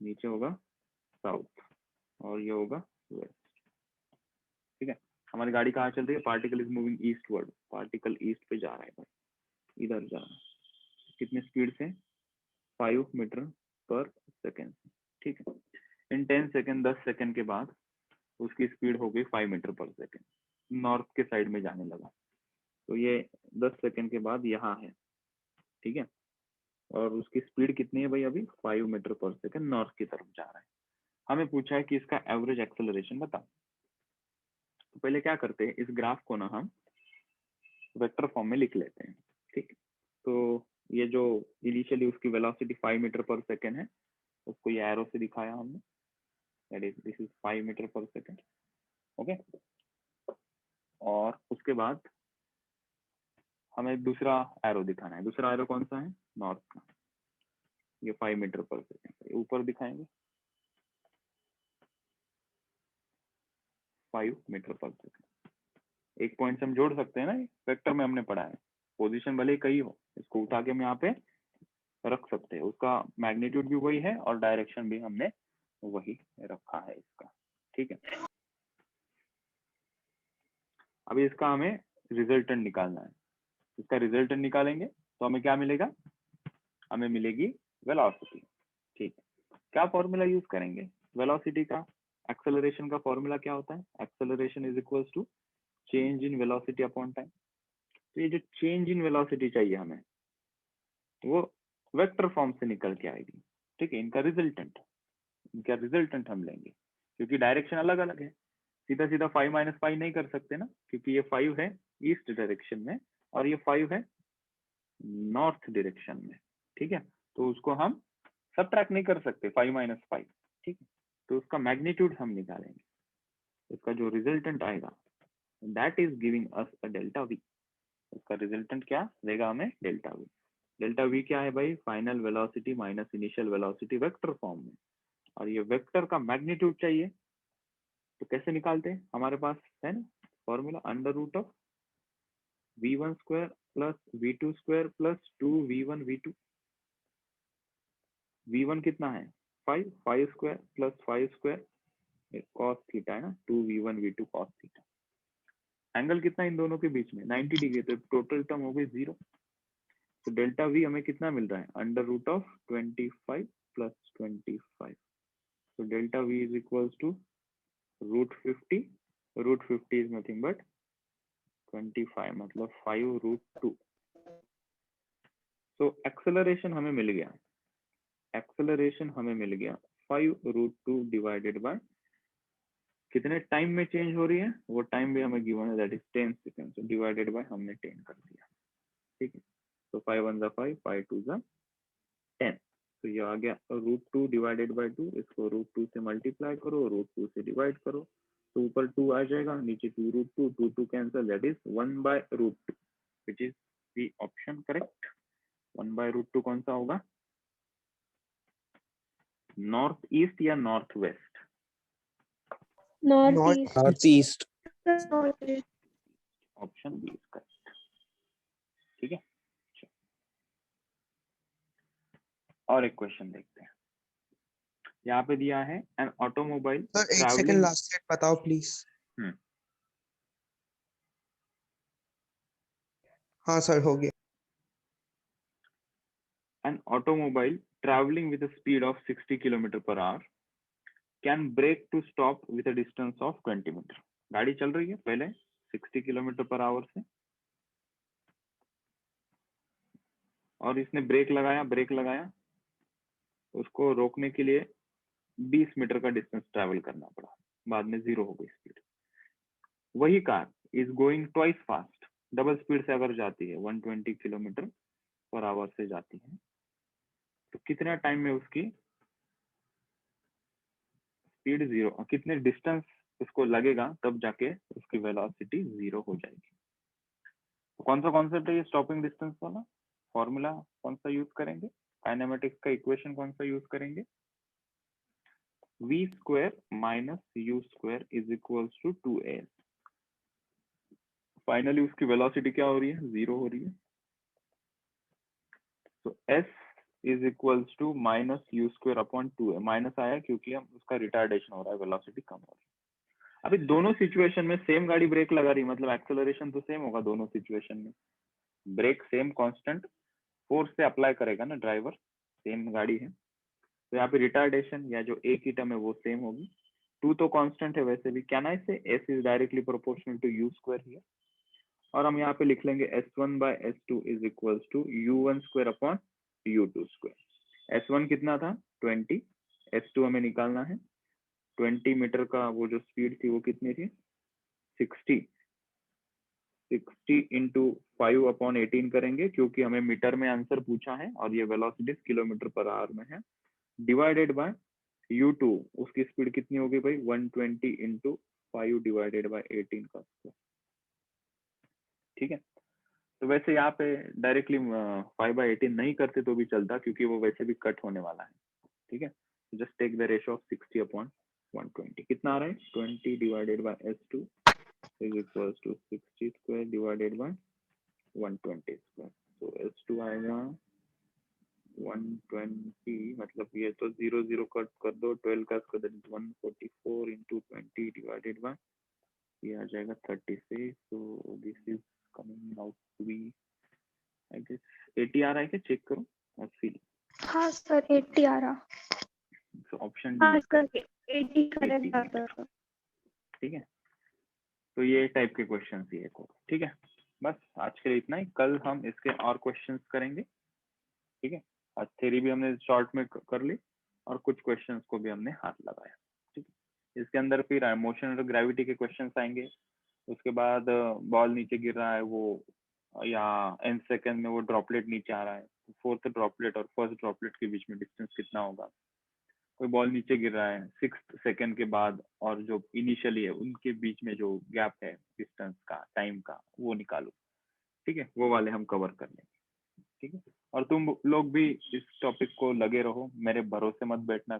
नीचे होगा साउथ, और ये होगा वेस्ट, ठीक है। हमारी गाड़ी कहाँ चल रही है, particle is moving eastward, particle east पे जा रहा है भाई, इधर जा रहा है, कितने स्पीड से, 5 मीटर पर सेकेंड, ठीक है। इन 10 सेकेंड, 10 सेकेंड के बाद उसकी स्पीड हो गई 5 मीटर पर सेकेंड, नॉर्थ के साइड में जाने लगा। तो ये 10 सेकेंड के बाद यहाँ है, ठीक है, और उसकी स्पीड कितनी है भाई अभी, 5 मीटर पर सेकेंड नॉर्थ की तरफ जा रहा है। हमें पूछा है कि इसका एवरेज एक्सेलरेशन बताओ। तो पहले क्या करते हैं, इस ग्राफ को ना हम वेक्टर फॉर्म में लिख लेते हैं, ठीक। तो ये जो इनिशियली उसकी वेलोसिटी 5 मीटर पर सेकेंड है, उसको ये एरो से दिखाया हमने, that is this is 5 metre per second, okay. और उसके बाद हमें दूसरा एरो दिखाना है, दूसरा एरो कौन सा है, नॉर्थ का, ये 5 मीटर पर सेकेंड ऊपर दिखाएंगे, 5 मीटर पर सेकेंड। एक पॉइंट से हम जोड़ सकते हैं ना, वेक्टर में हमने पढ़ा है, पोजीशन भले ही कहीं हो, इसको उठा के हम यहाँ पे रख सकते हैं, उसका मैग्नीट्यूड भी वही है और डायरेक्शन भी हमने वही रखा है इसका, ठीक है। अभी इसका हमें रिजल्टेंट निकालना है, इसका रिजल्टेंट निकालेंगे तो हमें क्या मिलेगा, हमें मिलेगी वेलोसिटी, ठीक है। क्या फॉर्मूला यूज करेंगे वेलोसिटी का, एक्सेलरेशन का फॉर्मूला क्या होता है, acceleration is equals to change in velocity upon time. तो ये जो चेंज इन वेलोसिटी चाहिए हमें, वो वेक्टर फॉर्म से निकल के आएगी, ठीक है। इनका रिजल्टेंट हम लेंगे, क्योंकि डायरेक्शन अलग अलग है, सीधा सीधा 5 माइनस 5 नहीं कर सकते ना, क्योंकि ये 5 है ईस्ट डायरेक्शन में और ये 5 है नॉर्थ डायरेक्शन में, ठीक है। तो उसको हम सबट्रैक्ट नहीं कर सकते 5 माइनस 5, ठीक है। तो उसका मैग्नीट्यूड हम निकालेंगे, इसका जो रिजल्टेंट आएगा that is giving us a delta we. उसका रिजल्टेंट क्या देगा हमें, डेल्टा वी। डेल्टा वी क्या है भाई, final velocity minus initial velocity vector form में, और ये वेक्टर का मैग्नीट्यूड चाहिए, तो कैसे निकालते हैं, हमारे पास है ना formula, under root of v1 square plus v2 square plus 2v1 v2। v1 कितना है 5 square plus 5 square cos theta है ना, 2v1 v2 cos theta. Angle कितना इन दोनों के बीच में 90 डिग्री, तो टोटल टर्म हो गई 0। तो डेल्टा वी हमें कितना मिल रहा है अंडर रूट ऑफ 25 प्लस 25। तो delta v is equals to √50। √50 is nothing but 25 मतलब 5√2। तो एक्सेलरेशन हमें मिल गया, एक्सेलरेशन हमें मिल गया 5√2 डिवाइडेड बाय कितने टाइम में चेंज हो रही है, वो टाइम भी हमें गिवन है, दैट इज 10 सेकंड। तो डिवाइडेड बाय हमने 10 कर दिया, ठीक है। तो 5 1 5, 5 2 10। तो ये आ गया √2 डिवाइडेड बाय 2। इसको √2 से मल्टीप्लाई करो, √2 से डिवाइड करो, तो ऊपर 2 आ जाएगा, नीचे 2√2, 2 2 cancel, that is 1/√2 which is the option correct. 1/√2 कौन सा होगा, नॉर्थ ईस्ट या north west? Northeast. Northeast. Northeast. Option B is correct, ठीक है। और एक क्वेश्चन देखते हैं, यहाँ पे दिया है एन ऑटोमोबाइल सर एक सेकंड ट्रैवलिंग। लास्ट सेट बताओ प्लीज। हाँ सर हो गया। An automobile traveling with a speed of 60 km per hour can brake to stop with a distance of 20 meter। गाड़ी चल रही है पहले 60 km per hour से, और इसने ब्रेक लगाया, उसको रोकने के लिए 20 मीटर का डिस्टेंस ट्रैवल करना पड़ा, बाद में 0 हो गई स्पीड। वही car is going twice fast, double speed से अगर जाती है 120 km per hour से जाती है, तो कितना टाइम में उसकी स्पीड 0, कितने डिस्टेंस उसको लगेगा तब जाके उसकी वेलोसिटी 0 हो जाएगी। तो कौन सा कॉन्सेप्ट है ये स्टॉपिंग डिस्टेंस वाला, फॉर्मूला कौन सा यूज करेंगे, काइनेमेटिक्स का इक्वेशन कौन सा यूज करेंगे, v square minus u square is equals to 2s। Finally उसकी वेलोसिटी क्या हो रही है 0 हो रही है, तो s is equals to minus you square upon 2a। Minus आया क्योंकि हम उसका रिटार्डेशन हो रहा है, वेलोसिटी कम हो रही है। अभी दोनों सिचुएशन में सेम गाड़ी ब्रेक लगा रही, मतलब एक्सेलरेशन तो सेम होगा दोनों सिचुएशन में, ब्रेक सेम कांस्टेंट फोर्स से अप्लाई करेगा ना ड्राइवर, सेम गाड़ी है, तो यहाँ पे रिटार्डेशन या जो ए की टर्म है वो सेम होगी। 2 तो कांस्टेंट है वैसे भी, can I say s is directly proportional to u square here, और हम यहाँ पे लिख लेंगे s1/s2 is equals to u1 square upon u2 square. s1 कितना था 20, s2 हमें निकालना है, 20 मीटर का वो जो स्पीड थी वो कितनी थी 60 इंटू 5/18 करेंगे, क्योंकि हमें मीटर में आंसर पूछा है और ये वेलोसिटी किलोमीटर पर आवर में है, डिवाइडेड बाय u2, उसकी स्पीड कितनी होगी भाई 120 इंटू 5 डिवाइडेड बाय 18 का स्क्वायर, ठीक है। तो वैसे यहाँ पे डायरेक्टली 5/18 नहीं करते तो भी चलता, क्योंकि वो वैसे भी कट होने वाला है, ठीक है। Just take the ratio of 60/120, कितना आ रहा है 20 divided by s2 is equals to 60 square divided by 120 square। तो s2 आएगा 120, मतलब ये तो 0 0 कट कर दो, 12 का square that is 144 into 20 divided by ये आ जाएगा 36। so this is coming out to be I guess 80 आ रहा है क्या, चेक करो और फिर हाँ सर 80 आ रहा। so ऑप्शन हाँ डी सर 80 करेक्ट 80 आता मीटर, था। ठीक है। तो ये टाइप के क्वेश्चन ही है, ठीक है। बस आज के लिए इतना ही, कल हम इसके और क्वेश्चंस करेंगे, ठीक है। आज थ्योरी भी हमने शॉर्ट में कर ली और कुछ क्वेश्चंस को भी हमने हाथ लगाया, ठीक है। इसके अंदर फिर मोशन और ग्रेविटी के क्वेश्चंस आएंगे, उसके बाद बॉल नीचे गिर रहा है वो, या एन सेकंड में वो ड्रॉपलेट नीचे आ रहा है, फोर्थ ड्रॉपलेट और फर्स्ट ड्रॉपलेट के बीच में डिस्टेंस कितना होगा, कोई बॉल नीचे गिर रहा है 6 सेकंड के बाद और जो इनिशियली है उनके बीच में जो गैप है डिस्टेंस का, टाइम का, वो निकालो, ठीक है। वो वाले हम कवर कर लेंगे, ठीक है। और तुम लोग भी इस टॉपिक को लगे रहो, मेरे भरोसे मत बैठना